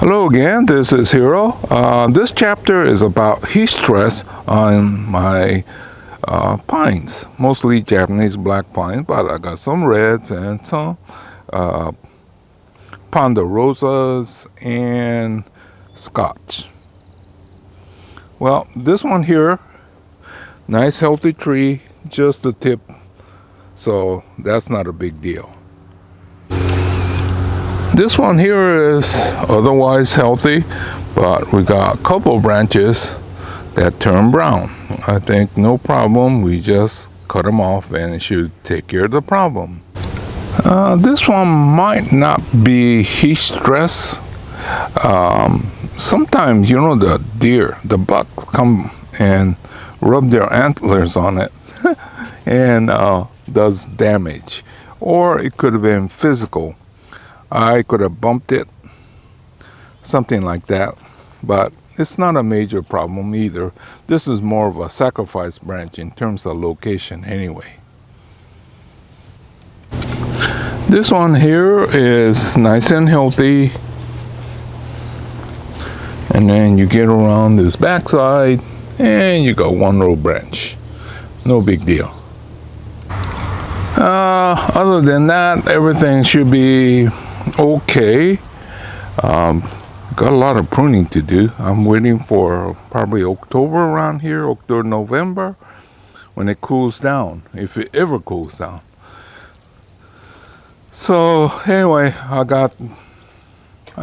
Hello again, this is Hiro. This chapter is about heat stress on my pines, mostly Japanese black pines, but I got some reds and some uh, ponderosas and scotch. Well, this one here, nice healthy tree, just the tip, so that's not a big deal. This one here is otherwise healthy, but we got a couple branches that turn brown. I think no problem, we just cut them off and it should take care of the problem. This one might not be heat stress. Sometimes, the deer, the buck come and rub their antlers on it and does damage. Or it could have been physical. I could have bumped it, something like that, but it's not a major problem either. This is more of a sacrifice branch in terms of location anyway. This one here is nice and healthy, and then you get around this backside and you got one little branch. No big deal. Other than that, everything should be okay. Got a lot of pruning to do. I'm waiting for probably October around here, October, November, when it cools down, if it ever cools down. So anyway, I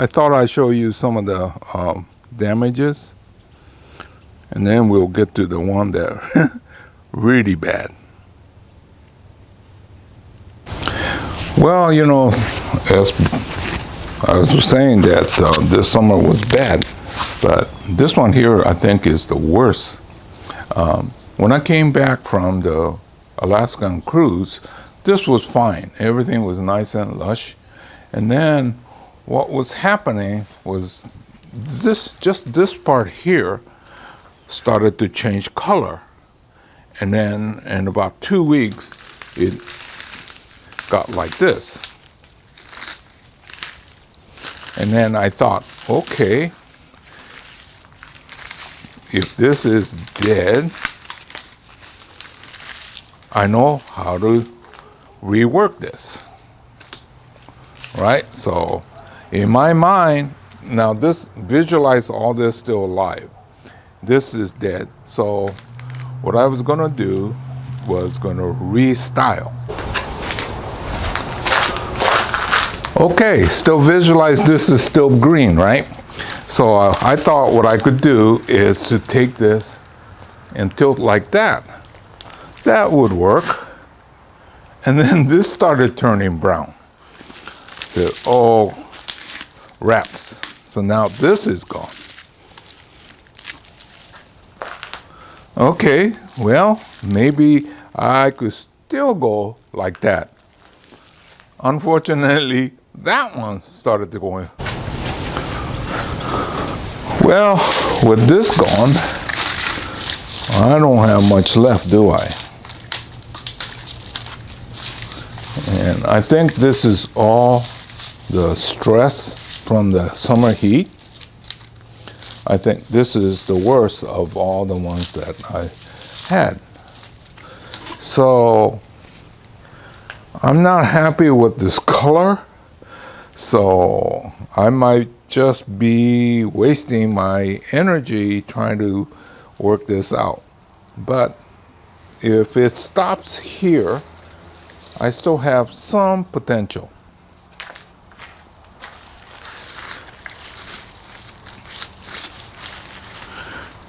thought I'd show you some of the damages, and then we'll get to the one that really bad. Well, as I was saying that this summer was bad, but this one here I think is the worst. When I came back from the Alaskan cruise, this was fine. Everything was nice and lush. And then what was happening was this part here started to change color. And then in about 2 weeks, it got like this. And then I thought, okay, if this is dead, I know how to rework this, right? So in my mind, now visualize all this still alive. This is dead. So what I was gonna do was gonna restyle. Okay, still visualize this is still green, right? So I thought what I could do is to take this and tilt like that. That would work. And then this started turning brown. So, oh, rats. So now this is gone. Okay, well, maybe I could still go like that. Unfortunately, that one started to go in. Well, with this gone, I don't have much left, do I? And I think this is all the stress from the summer heat. I think this is the worst of all the ones that I had. So I'm not happy with this color. So I might just be wasting my energy trying to work this out. But if it stops here, I still have some potential.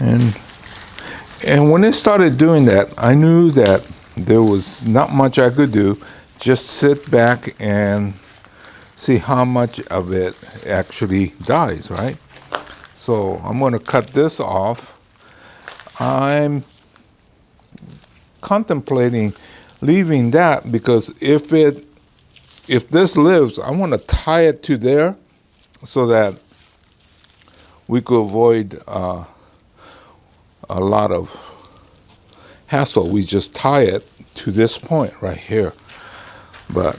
And when it started doing that, I knew that there was not much I could do. Just sit back and see how much of it actually dies, right? So I'm going to cut this off. I'm contemplating leaving that because if this lives, I want to tie it to there so that we could avoid a lot of hassle. We just tie it to this point right here. But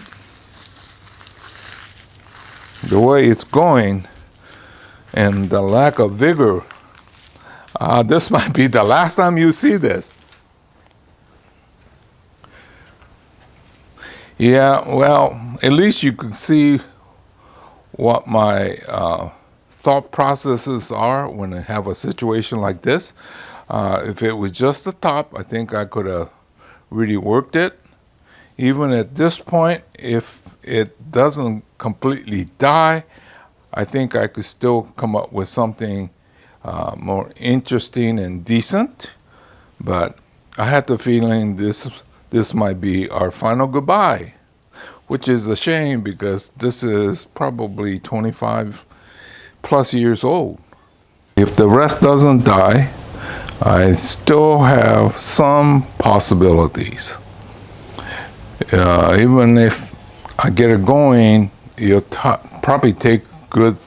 the way it's going, and the lack of vigor. This might be the last time you see this. Yeah, well, at least you can see what my thought processes are when I have a situation like this. If it was just the top, I think I could have really worked it. Even at this point, if it doesn't completely die, I think I could still come up with something more interesting and decent. But I had the feeling this might be our final goodbye, which is a shame because this is probably 25 plus years old. If the rest doesn't die, I still have some possibilities. Even if I get it going, it'll probably take good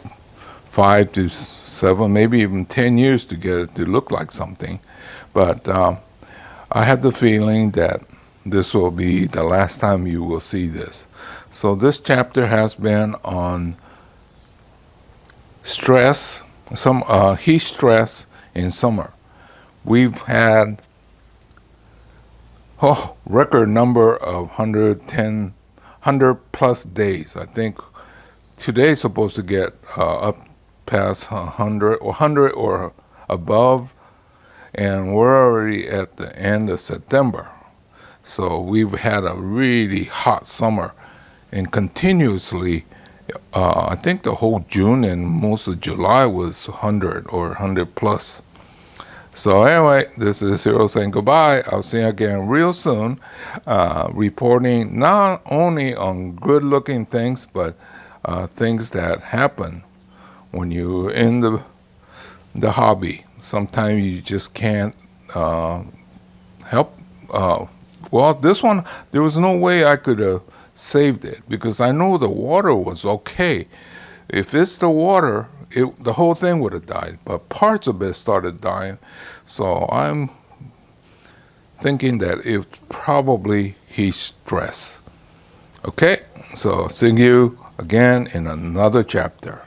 5 to 7, maybe even 10 years to get it to look like something. But I have the feeling that this will be the last time you will see this. So this chapter has been on stress, some heat stress in summer. We've had record number of 100 plus days. I think today's supposed to get up past 100 or above, and we're already at the end of September. So we've had a really hot summer, and continuously, I think the whole June and most of July was 100 or 100 plus. So anyway, this is Hiro saying goodbye. I'll see you again real soon, reporting not only on good-looking things, but things that happen when you're in the hobby. Sometimes you just can't help. Well, this one, there was no way I could have saved it because I know the water was okay. If it's the water, the whole thing would have died, but parts of it started dying. So I'm thinking that it's probably heat stress. Okay, so see you again in another chapter.